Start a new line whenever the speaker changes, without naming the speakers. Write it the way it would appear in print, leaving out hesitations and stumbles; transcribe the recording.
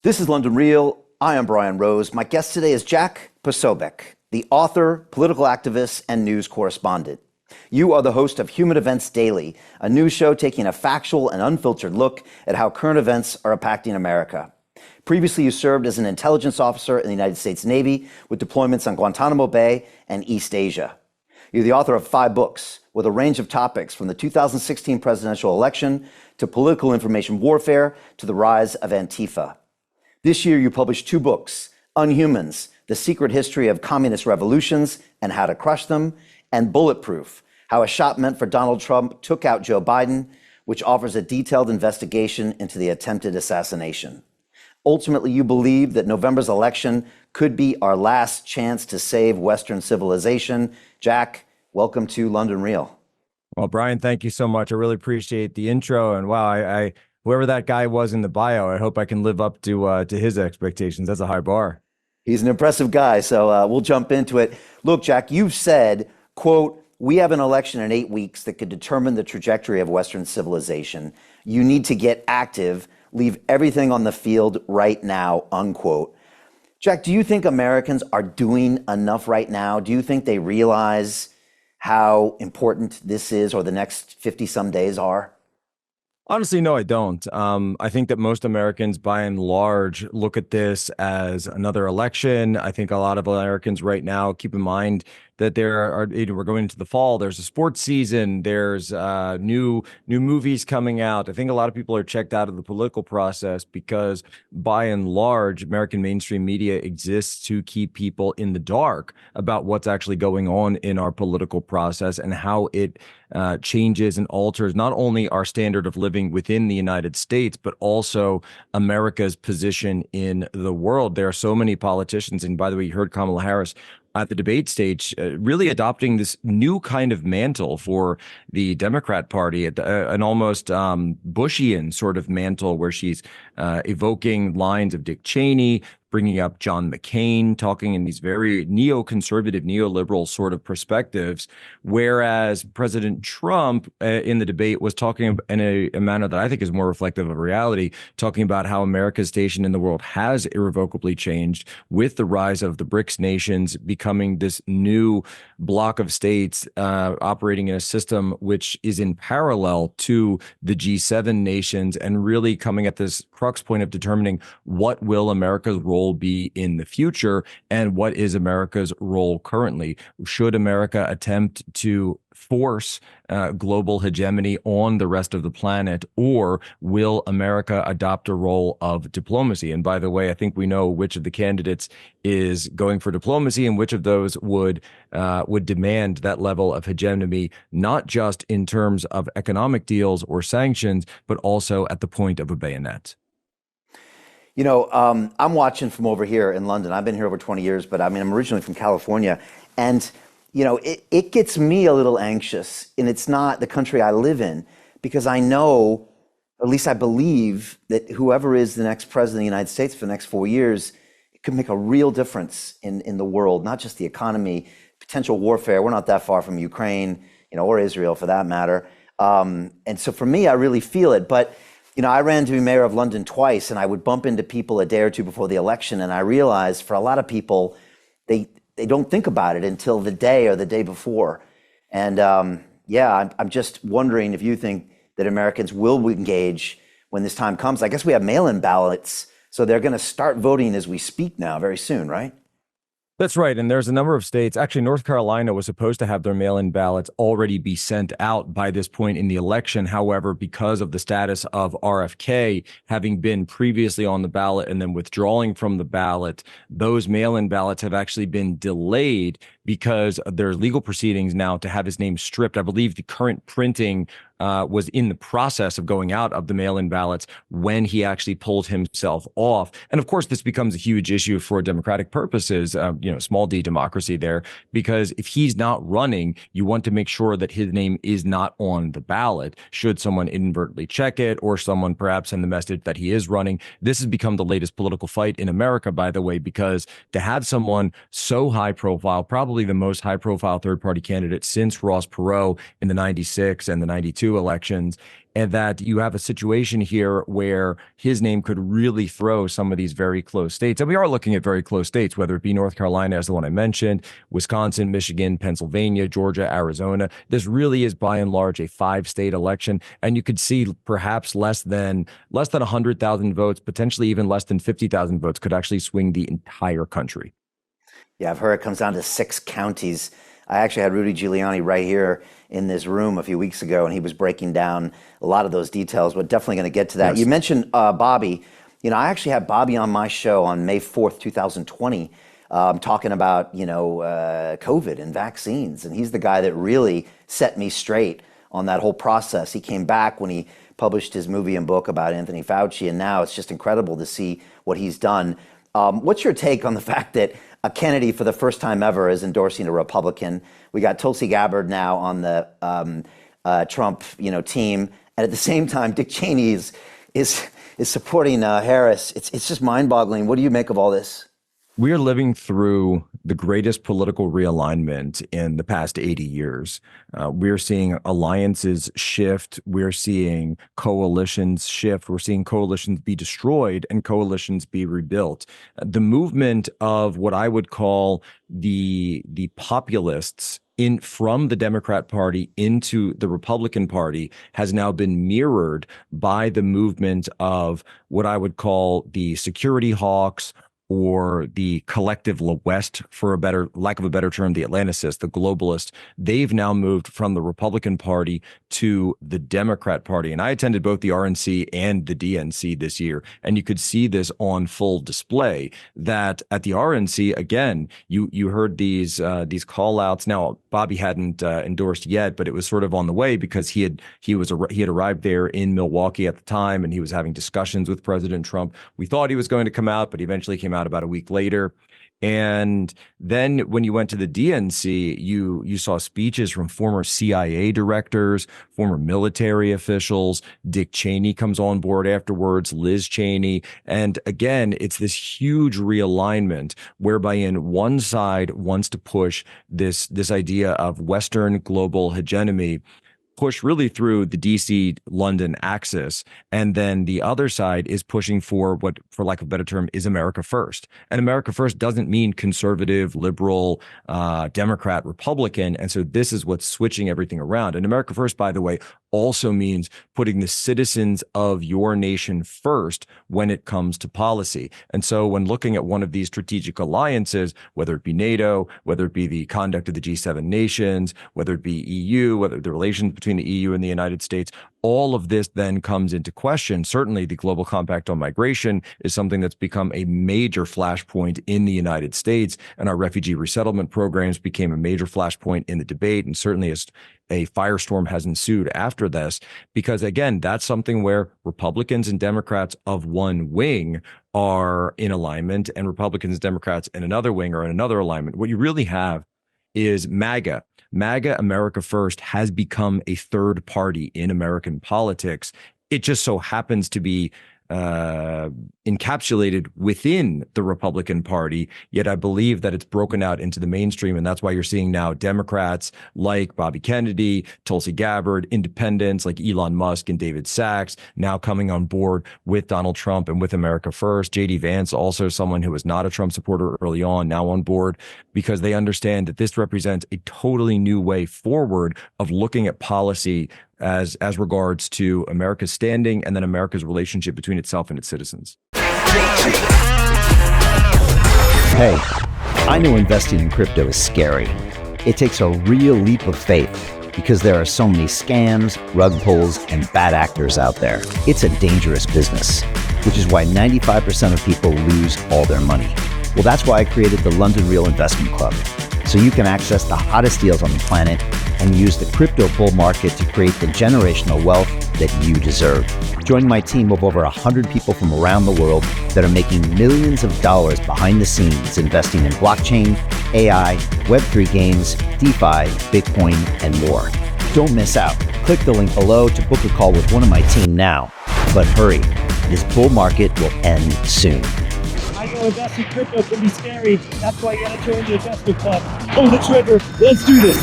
This is London Real. I am Brian Rose. My guest today is Jack Posobiec, the author, political activist, and news correspondent. You are the host of Human Events Daily, a news show taking a factual and unfiltered look at how current events are impacting America. Previously, you served as an intelligence officer in the United States Navy with deployments on Guantanamo Bay and East Asia. You're the author of 5 books with a range of topics from the 2016 presidential election to political information warfare to the rise of Antifa. This year, you published 2 books, Unhumans, The Secret History of Communist Revolutions and How to Crush Them, and Bulletproof, How a Shot Meant for Donald Trump Took Out Joe Biden, which offers a detailed investigation into the attempted assassination. Ultimately, you believe that November's election could be our last chance to save Western civilization. Jack, welcome to London Real.
Well, Brian, thank you so much. I really appreciate the intro. And wow, I whoever that guy was in the bio, I hope I can live up to his expectations. That's a high bar.
He's an impressive guy, so we'll jump into it. Look, Jack, you've said, quote, "We have an election in 8 weeks that could determine the trajectory of Western civilization. You need to get active, leave everything on the field right now," unquote. Jack, do you think Americans are doing enough right now? Do you think they realize how important this is or the next 50 some days are?
Honestly, no, I don't. I think that most Americans, by and large, look at this as another election. I think a lot of Americans right now keep in mind that we're going into the fall. There's a sports season. There's new movies coming out. I think a lot of people are checked out of the political process because, by and large, American mainstream media exists to keep people in the dark about what's actually going on in our political process and how it changes and alters not only our standard of living within the United States, but also America's position in the world. There are so many politicians, and by the way, you heard Kamala Harris at the debate stage, really adopting this new kind of mantle for the Democrat Party, an almost Bushian sort of mantle where she's evoking lines of Dick Cheney, bringing up John McCain, talking in these very neoconservative, neoliberal sort of perspectives, whereas President Trump in the debate was talking in a manner that I think is more reflective of reality, talking about how America's station in the world has irrevocably changed with the rise of the BRICS nations becoming this new block of states operating in a system which is in parallel to the G7 nations and really coming at this crux point of determining what will America's role be in the future and what is America's role currently. Should America attempt to force global hegemony on the rest of the planet, or will America adopt a role of diplomacy? And by the way, I think we know which of the candidates is going for diplomacy and which of those would demand that level of hegemony, not just in terms of economic deals or sanctions, but also at the point of a bayonet.
You know, I'm watching from over here in London. I've been here over 20 years, but I mean, I'm originally from California. And, you know, it gets me a little anxious, and it's not the country I live in, because I know, or at least I believe, that whoever is the next president of the United States for the next 4 years, it could make a real difference in the world, not just the economy, potential warfare. We're not that far from Ukraine, you know, or Israel for that matter. And so for me, I really feel it. But you know, I ran to be mayor of London twice, and I would bump into people a day or two before the election, and I realized for a lot of people, they don't think about it until the day or the day before. And I'm just wondering if you think that Americans will engage when this time comes. I guess we have mail-in ballots, so they're going to start voting as we speak now very soon, right?
That's right. And there's a number of states. Actually, North Carolina was supposed to have their mail-in ballots already be sent out by this point in the election. However, because of the status of RFK having been previously on the ballot and then withdrawing from the ballot, those mail-in ballots have actually been delayed because there's legal proceedings now to have his name stripped. I believe the current printing was in the process of going out of the mail-in ballots when he actually pulled himself off. And of course, this becomes a huge issue for democratic purposes, small d democracy there, because if he's not running, you want to make sure that his name is not on the ballot. Should someone inadvertently check it or someone perhaps send the message that he is running, this has become the latest political fight in America, by the way, because to have someone so high profile, probably the most high profile third party candidate since Ross Perot in the 96 and the 92 2022 elections, and that you have a situation here where his name could really throw some of these very close states. And we are looking at very close states, whether it be North Carolina, as the one I mentioned, Wisconsin, Michigan, Pennsylvania, Georgia, Arizona. This really is by and large a 5-state election. And you could see perhaps less than 100,000 votes, potentially even less than 50,000 votes could actually swing the entire country.
Yeah, I've heard it comes down to 6 counties. I actually had Rudy Giuliani right here in this room a few weeks ago, and he was breaking down a lot of those details. We're definitely going to get to that.
Yes.
You mentioned Bobby. I actually had Bobby on my show on May 4th, 2020, talking about, COVID and vaccines. And he's the guy that really set me straight on that whole process. He came back when he published his movie and book about Anthony Fauci, and now it's just incredible to see what he's done. What's your take on the fact that a Kennedy, for the first time ever, is endorsing a Republican? We got Tulsi Gabbard now on the Trump, team, and at the same time, Dick Cheney is supporting Harris. It's just mind-boggling. What do you make of all this?
We are living through the greatest political realignment in the past 80 years. We're seeing alliances shift. We're seeing coalitions shift. We're seeing coalitions be destroyed and coalitions be rebuilt. The movement of what I would call the populists from the Democrat Party into the Republican Party has now been mirrored by the movement of what I would call the security hawks, or the collective West, for lack of a better term, the Atlanticists, the globalists. They've now moved from the Republican Party to the Democrat Party. And I attended both the RNC and the DNC this year, and you could see this on full display. That at the RNC, again, you heard these call outs. Now, Bobby hadn't endorsed yet, but it was sort of on the way because he had arrived there in Milwaukee at the time, and he was having discussions with President Trump. We thought he was going to come out, but he eventually came out about a week later. And then when you went to the DNC, you saw speeches from former CIA directors, former military officials. Dick Cheney comes on board afterwards, Liz Cheney. And again, it's this huge realignment whereby one side wants to push this idea of Western global hegemony, push really through the DC-London axis. And then the other side is pushing for what, for lack of a better term, is America First. And America First doesn't mean conservative, liberal, Democrat, Republican. And so this is what's switching everything around. And America First, by the way, also means putting the citizens of your nation first when it comes to policy. And so when looking at one of these strategic alliances, whether it be NATO, whether it be the conduct of the G7 nations, whether it be EU, whether the relations between the EU and the United States, all of this then comes into question. Certainly the Global Compact on Migration is something that's become a major flashpoint in the United States, and our refugee resettlement programs became a major flashpoint in the debate, and certainly as a firestorm has ensued after this, because again, that's something where Republicans and Democrats of one wing are in alignment and Republicans and Democrats in another wing are in another alignment. What you really have is MAGA. MAGA, America First, has become a third party in American politics. It just so happens to be encapsulated within the Republican Party, yet I believe that it's broken out into the mainstream, and that's why you're seeing now Democrats like Bobby Kennedy, Tulsi Gabbard, independents like Elon Musk and David Sachs now coming on board with Donald Trump and with America First. J.D. Vance, also someone who was not a Trump supporter early on, now on board because they understand that this represents a totally new way forward of looking at policy as regards to America's standing and then America's relationship between itself and its citizens.
Hey, I know investing in crypto is scary. It takes a real leap of faith because there are so many scams, rug pulls, and bad actors out there. It's a dangerous business, which is why 95% of people lose all their money. Well, that's why I created the London Real Investment Club, so you can access the hottest deals on the planet and use the crypto bull market to create the generational wealth that you deserve. Join my team of over 100 people from around the world that are making millions of dollars behind the scenes investing in blockchain, AI, Web3 games, DeFi, Bitcoin, and more. Don't miss out. Click the link below to book a call with one of my team now. But hurry, this bull market will end soon.
I know investing in crypto can be scary. That's why you gotta join the investment club. Pull the trigger. Let's do this.